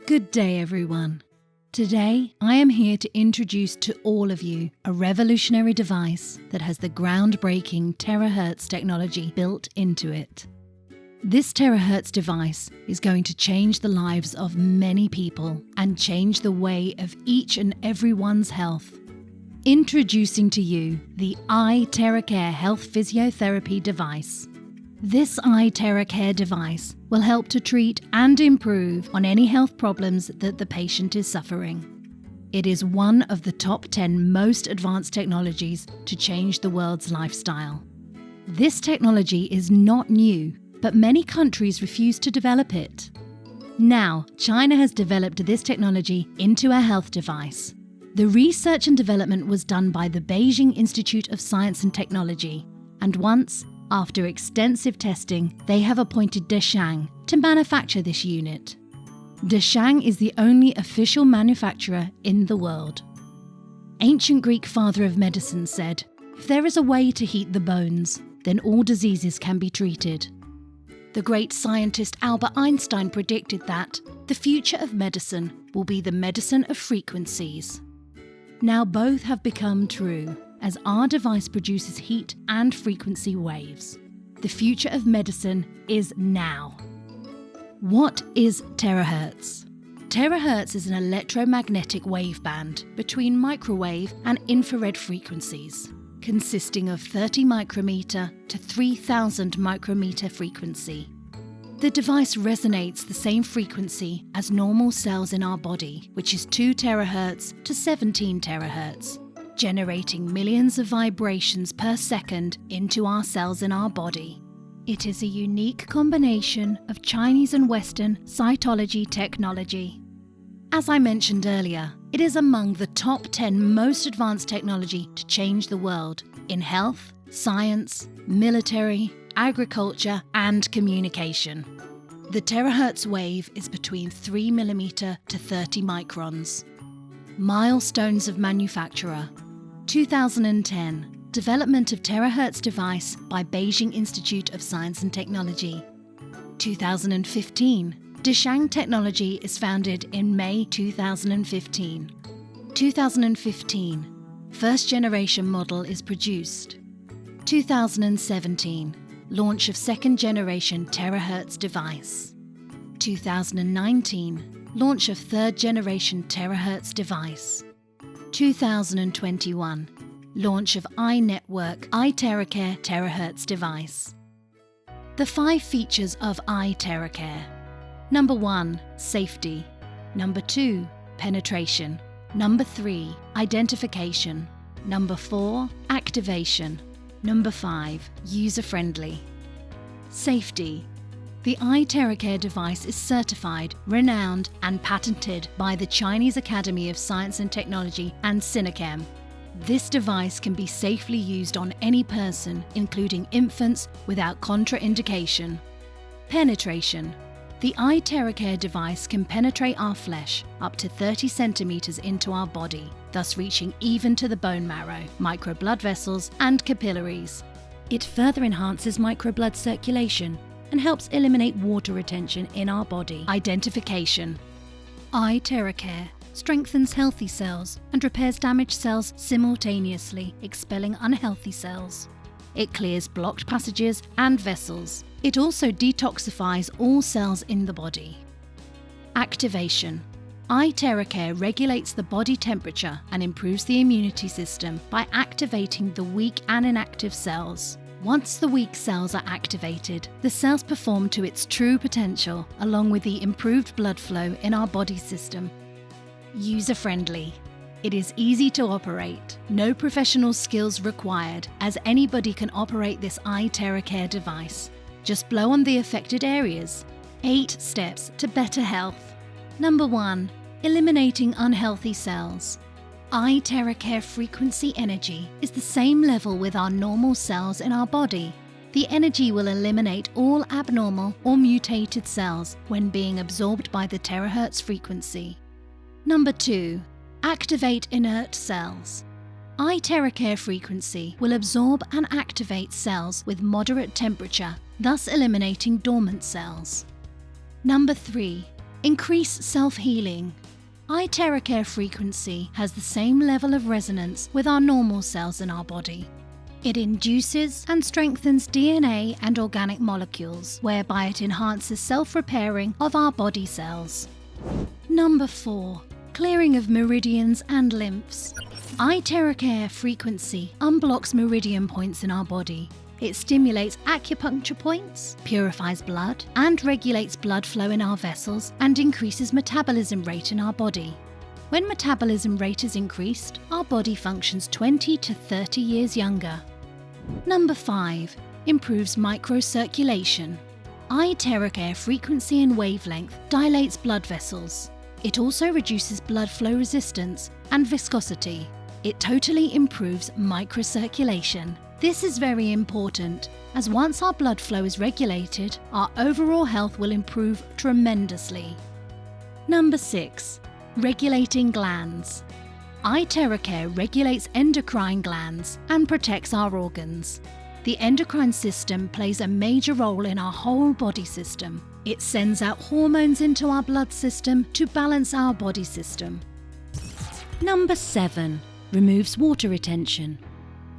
Good day, everyone. Today, I am here to introduce to all of you a revolutionary device that has the groundbreaking terahertz technology built into it. This terahertz device is going to change the lives of many people and change the way of each and everyone's health. Introducing to you the IteraCare Health Physiotherapy device. This IteraCare device will help to treat and improve on any health problems that the patient is suffering. It is one of the top 10 most advanced technologies to change the world's lifestyle. This technology is not new, but many countries refuse to develop it. Now, China has developed this technology into a health device. The research and development was done by the Beijing Institute of Science and Technology, and once, after extensive testing, they have appointed Deshang to manufacture this unit. Deshang is the only official manufacturer in the world. Ancient Greek father of medicine said, "If there is a way to heat the bones, then all diseases can be treated." The great scientist Albert Einstein predicted that the future of medicine will be the medicine of frequencies. Now both have become true, as our device produces heat and frequency waves. The future of medicine is now. What is terahertz? Terahertz is an electromagnetic waveband between microwave and infrared frequencies, consisting of 30 micrometer to 3000 micrometer frequency. The device resonates the same frequency as normal cells in our body, which is 2 terahertz to 17 terahertz. Generating millions of vibrations per second into our cells in our body. It is a unique combination of Chinese and Western cytology technology. As I mentioned earlier, it is among the top 10 most advanced technology to change the world in health, science, military, agriculture, and communication. The terahertz wave is between 3 mm to 30 microns. Milestones of manufacturer. 2010, development of terahertz device by Beijing Institute of Science and Technology. 2015, Deshang Technology is founded in May 2015. 2015, first generation model is produced. 2017, launch of second generation terahertz device. 2019, launch of third generation terahertz device. 2021, launch of iNetwork IteraCare terahertz device. The 5 features of IteraCare. Number 1, safety. Number 2, penetration. Number 3, identification. Number 4, activation. Number 5, user-friendly. Safety. The IteraCare device is certified, renowned, and patented by the Chinese Academy of Science and Technology and Sinochem. This device can be safely used on any person, including infants, without contraindication. Penetration. The IteraCare device can penetrate our flesh up to 30 centimeters into our body, thus reaching even to the bone marrow, microblood vessels, and capillaries. It further enhances microblood circulation and helps eliminate water retention in our body. Identification. IteraCare strengthens healthy cells and repairs damaged cells simultaneously, expelling unhealthy cells. It clears blocked passages and vessels. It also detoxifies all cells in the body. Activation. IteraCare regulates the body temperature and improves the immunity system by activating the weak and inactive cells. Once the weak cells are activated, the cells perform to its true potential, along with the improved blood flow in our body system. User-friendly. It is easy to operate, no professional skills required, as anybody can operate this IteraCare device. Just blow on the affected areas. 8 steps to better health. Number 1, eliminating unhealthy cells. IteraCare frequency energy is the same level with our normal cells in our body. The energy will eliminate all abnormal or mutated cells when being absorbed by the terahertz frequency. Number 2, activate inert cells. IteraCare frequency will absorb and activate cells with moderate temperature, thus eliminating dormant cells. Number 3, Increase self-healing. IteraCare frequency has the same level of resonance with our normal cells in our body. It induces and strengthens DNA and organic molecules, whereby it enhances self-repairing of our body cells. Number 4. Clearing of meridians and lymphs. IteraCare frequency unblocks meridian points in our body. It stimulates acupuncture points, purifies blood, and regulates blood flow in our vessels and increases metabolism rate in our body. When metabolism rate is increased, our body functions 20 to 30 years younger. Number 5. Improves microcirculation. IteraCare frequency and wavelength dilates blood vessels. It also reduces blood flow resistance and viscosity. It totally improves microcirculation. This is very important, as once our blood flow is regulated, our overall health will improve tremendously. Number 6. Regulating glands. IteraCare regulates endocrine glands and protects our organs. The endocrine system plays a major role in our whole body system. It sends out hormones into our blood system to balance our body system. Number 7. Removes water retention.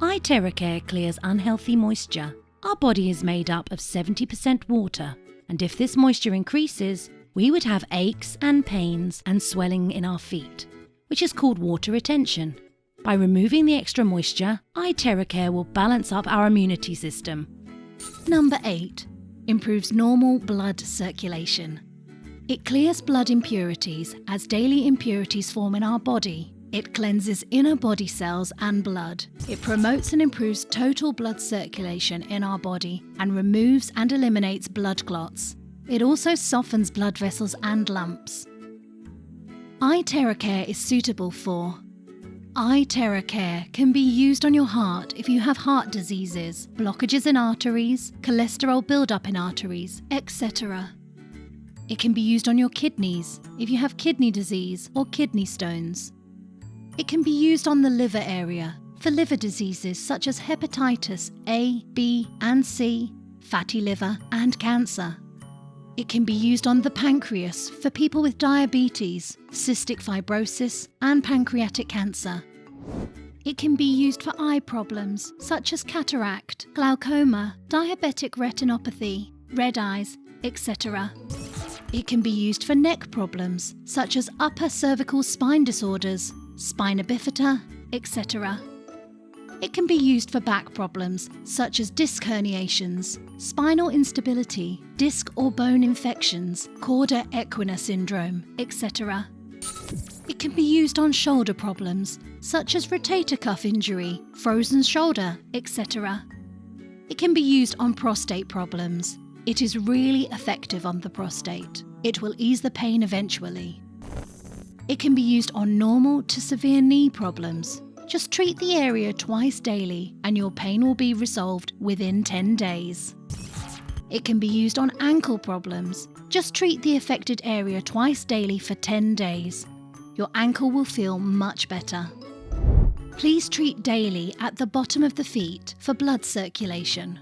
IteraCare clears unhealthy moisture. Our body is made up of 70% water, and if this moisture increases, we would have aches and pains and swelling in our feet, which is called water retention. By removing the extra moisture, IteraCare will balance up our immunity system. Number 8. Improves normal blood circulation. It clears blood impurities as daily impurities form in our body. It cleanses inner body cells and blood. It promotes and improves total blood circulation in our body and removes and eliminates blood clots. It also softens blood vessels and lumps. IteraCare is suitable for IteraCare can be used on your heart if you have heart diseases, blockages in arteries, cholesterol buildup in arteries, etc. It can be used on your kidneys if you have kidney disease or kidney stones. It can be used on the liver area for liver diseases such as hepatitis A, B, and C, fatty liver, and cancer. It can be used on the pancreas for people with diabetes, cystic fibrosis, and pancreatic cancer. It can be used for eye problems such as cataract, glaucoma, diabetic retinopathy, red eyes, etc. It can be used for neck problems such as upper cervical spine disorders, spina bifida, etc. It can be used for back problems such as disc herniations, spinal instability, disc or bone infections, cauda equina syndrome, etc. It can be used on shoulder problems such as rotator cuff injury, frozen shoulder, etc. It can be used on prostate problems. It is really effective on the prostate. It will ease the pain eventually. It can be used on normal to severe knee problems. Just treat the area twice daily and your pain will be resolved within 10 days. It can be used on ankle problems. Just treat the affected area twice daily for 10 days. Your ankle will feel much better. Please treat daily at the bottom of the feet for blood circulation.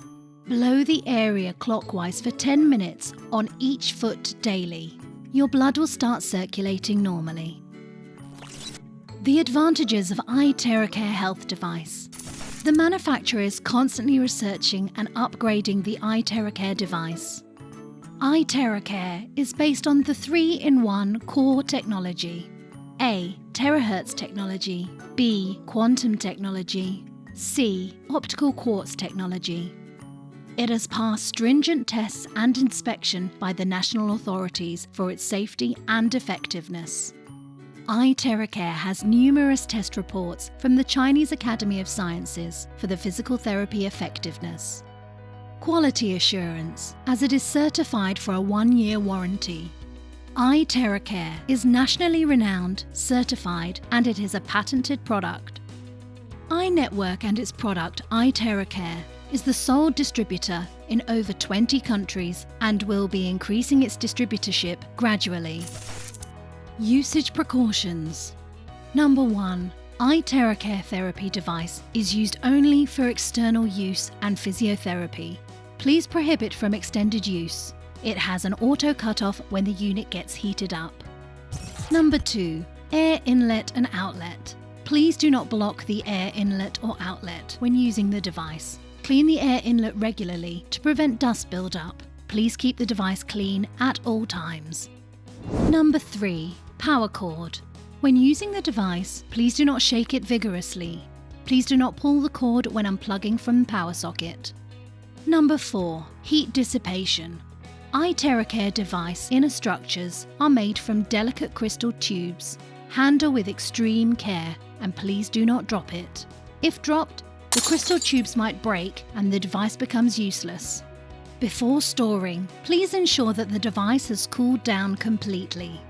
Blow the area clockwise for 10 minutes on each foot daily. Your blood will start circulating normally. The advantages of IteraCare health device. The manufacturer is constantly researching and upgrading the IteraCare device. IteraCare is based on the 3-in-1 core technology. A. Terahertz technology. B. Quantum technology. C. Optical quartz technology. It has passed stringent tests and inspection by the national authorities for its safety and effectiveness. IteraCare has numerous test reports from the Chinese Academy of Sciences for the physical therapy effectiveness. Quality assurance, as it is certified for a 1-year warranty. IteraCare is nationally renowned, certified, and it is a patented product. iNetwork and its product IteraCare is the sole distributor in over 20 countries and will be increasing its distributorship gradually. Usage precautions. Number 1. IteraCare therapy device is used only for external use and physiotherapy. Please prohibit from extended use. It has an auto cutoff when the unit gets heated up. Number 2. Air inlet and outlet. Please do not block the air inlet or outlet when using the device. Clean the air inlet regularly to prevent dust buildup. Please keep the device clean at all times. Number 3. Power cord. When using the device, please do not shake it vigorously. Please do not pull the cord when unplugging from the power socket. Number 4. Heat dissipation. IteraCare device inner structures are made from delicate crystal tubes. Handle with extreme care and please do not drop it. If dropped, the crystal tubes might break and the device becomes useless. Before storing, please ensure that the device has cooled down completely.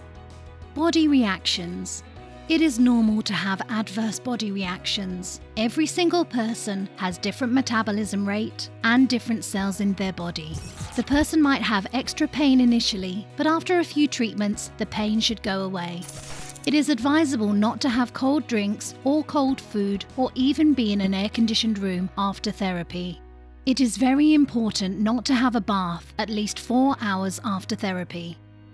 Body reactions. It is normal to have adverse body reactions. Every single person has different metabolism rate and different cells in their body. The person might have extra pain initially, but after a few treatments, the pain should go away. It is advisable not to have cold drinks or cold food or even be in an air-conditioned room after therapy. It is very important not to have a bath at least 4 hours after therapy.